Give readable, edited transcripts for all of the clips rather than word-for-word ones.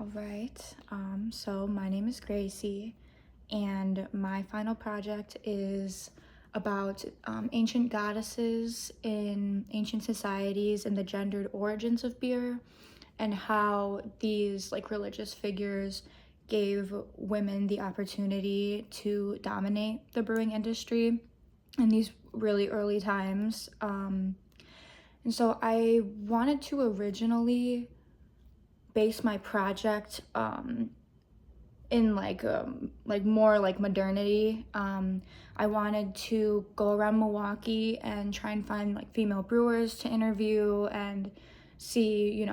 All right. So my name is Gracie, and my final project is about ancient goddesses in ancient societies and the gendered origins of beer, and how these religious figures gave women the opportunity to dominate the brewing industry in these really early times. And so I wanted to originally base my project in more like modernity. I wanted to go around Milwaukee and try and find female brewers to interview and see,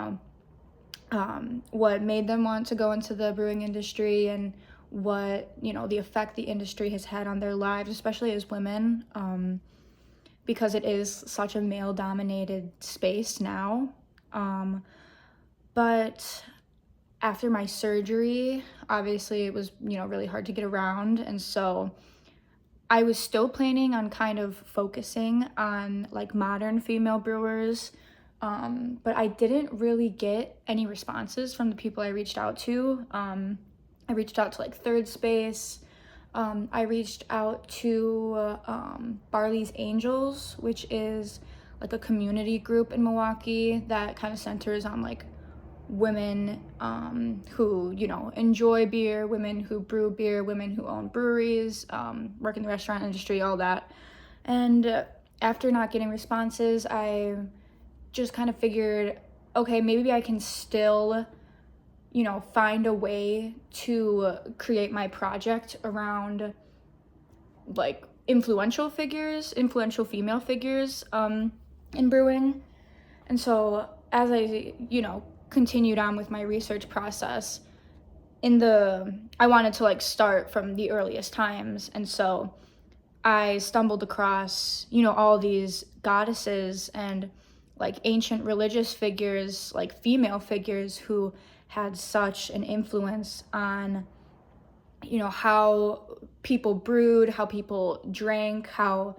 what made them want to go into the brewing industry, and what, the effect the industry has had on their lives, especially as women, because it is such a male dominated space now. But after my surgery, obviously it was, really hard to get around. And so I was still planning on kind of focusing on modern female brewers. But I didn't really get any responses from the people I reached out to. I reached out to Third Space. I reached out to Barley's Angels, which is a community group in Milwaukee that kind of centers on women who enjoy beer, women who brew beer, women who own breweries, work in the restaurant industry, all that. And after not getting responses, I just kind of figured, okay, maybe I can still find a way to create my project around influential female figures in brewing. And so as I continued on with my research process, I wanted to start from the earliest times. And so I stumbled across, all these goddesses and ancient religious figures, female figures who had such an influence on, how people brewed, how people drank, how,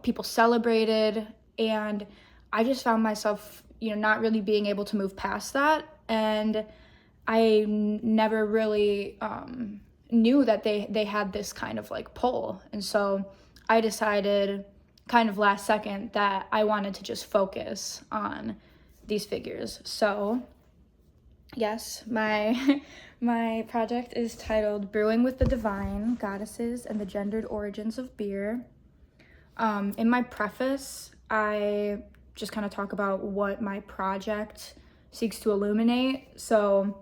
people celebrated. And I just found myself, not really being able to move past that. And I never really knew that they had this kind of pull. And so I decided kind of last second that I wanted to just focus on these figures. So yes, my my project is titled Brewing with the Divine, Goddesses and the Gendered Origins of Beer. In my preface, I just kind of talk about what my project seeks to illuminate. So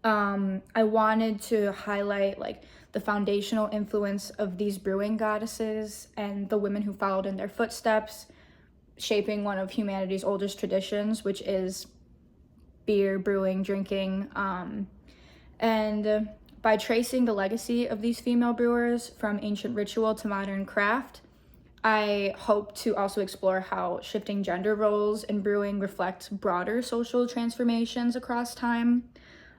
I wanted to highlight the foundational influence of these brewing goddesses and the women who followed in their footsteps, shaping one of humanity's oldest traditions, which is beer, brewing, drinking. And by tracing the legacy of these female brewers from ancient ritual to modern craft, I hope to also explore how shifting gender roles in brewing reflect broader social transformations across time.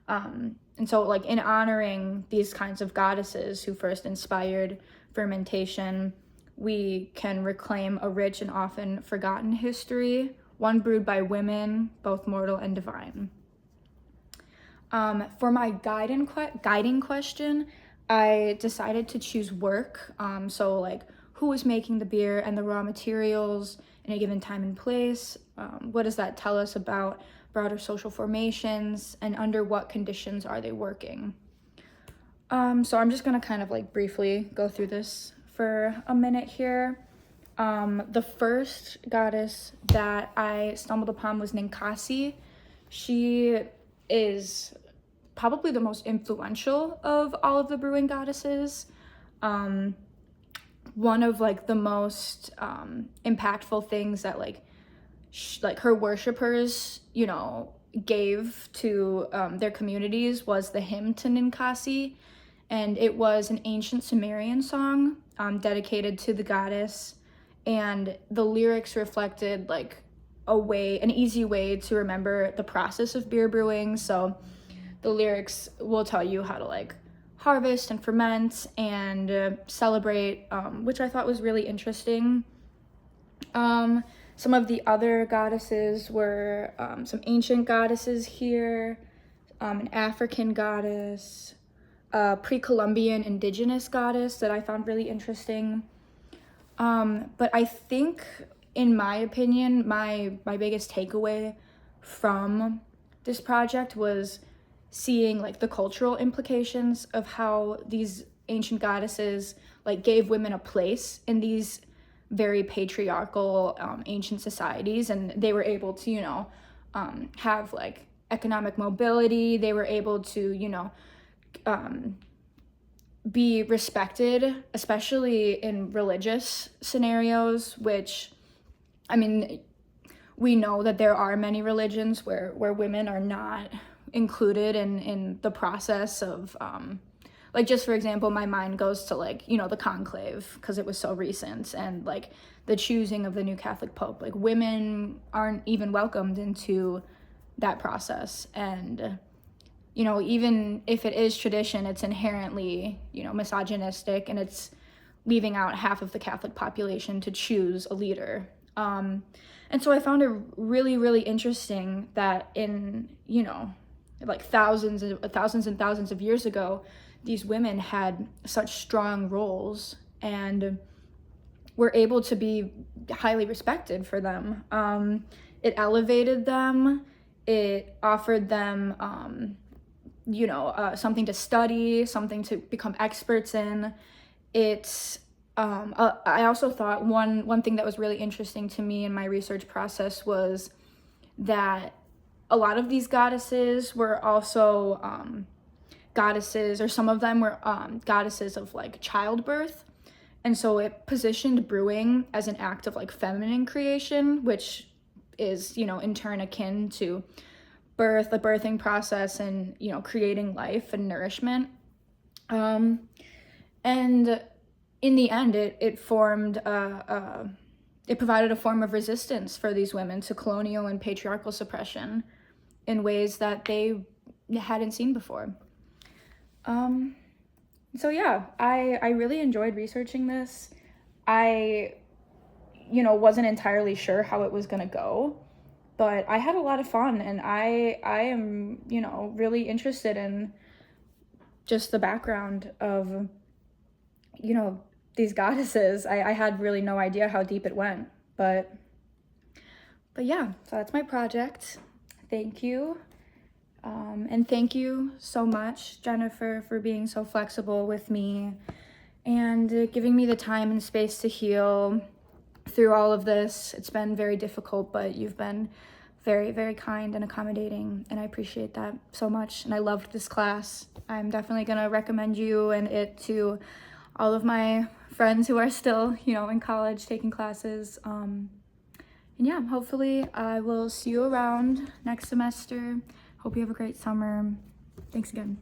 And so in honoring these kinds of goddesses who first inspired fermentation, we can reclaim a rich and often forgotten history, one brewed by women, both mortal and divine. For my guiding question, I decided to choose work. So who was making the beer and the raw materials in a given time and place? What does that tell us about broader social formations, and under what conditions are they working? So I'm just gonna kind of briefly go through this for a minute here. The first goddess that I stumbled upon was Ninkasi. She is probably the most influential of all of the brewing goddesses. One of the most impactful things that her worshipers gave to their communities was the hymn to Ninkasi, and it was an ancient Sumerian song dedicated to the goddess, and the lyrics reflected an easy way to remember the process of beer brewing. So the lyrics will tell you how to harvest and ferment and celebrate, which I thought was really interesting. Some of the other goddesses were some ancient goddesses here. an African goddess, a pre-Columbian indigenous goddess that I found really interesting. But I think, in my opinion, my biggest takeaway from this project was seeing like the cultural implications of how these ancient goddesses like gave women a place in these very patriarchal ancient societies, and they were able to, you know, have like economic mobility. They were able to, you know, be respected, especially in religious scenarios, which, I mean, we know that there are many religions where women are not included in the process of, like, just for example, my mind goes to, like, you know, the conclave, because it was so recent, and like the choosing of the new Catholic Pope. Like, women aren't even welcomed into that process. And, you know, even if it is tradition, it's inherently, you know, misogynistic, and it's leaving out half of the Catholic population to choose a leader. And so I found it really, really interesting that in, you know, like thousands and thousands of years ago, these women had such strong roles and were able to be highly respected for them. It elevated them. It offered them, you know, something to study, something to become experts in. It's, I also thought one thing that was really interesting to me in my research process was that a lot of these goddesses were also goddesses, or some of them were goddesses of like childbirth. And so it positioned brewing as an act of like feminine creation, which is, you know, in turn akin to birth, the birthing process, and, you know, creating life and nourishment. And in the end, it formed it provided a form of resistance for these women to colonial and patriarchal suppression in ways that they hadn't seen before. So yeah, I really enjoyed researching this. I, you know, wasn't entirely sure how it was gonna go, but I had a lot of fun, and I am, you know, really interested in just the background of, you know, these goddesses. I had really no idea how deep it went, but yeah, so that's my project. Thank you. And thank you so much, Jennifer, for being so flexible with me and giving me the time and space to heal through all of this. It's been very difficult, but you've been very, very kind and accommodating, and I appreciate that so much. And I loved this class. I'm definitely gonna recommend you and it to all of my friends who are still, you know, in college taking classes. And yeah, hopefully I will see you around next semester. Hope you have a great summer. Thanks again.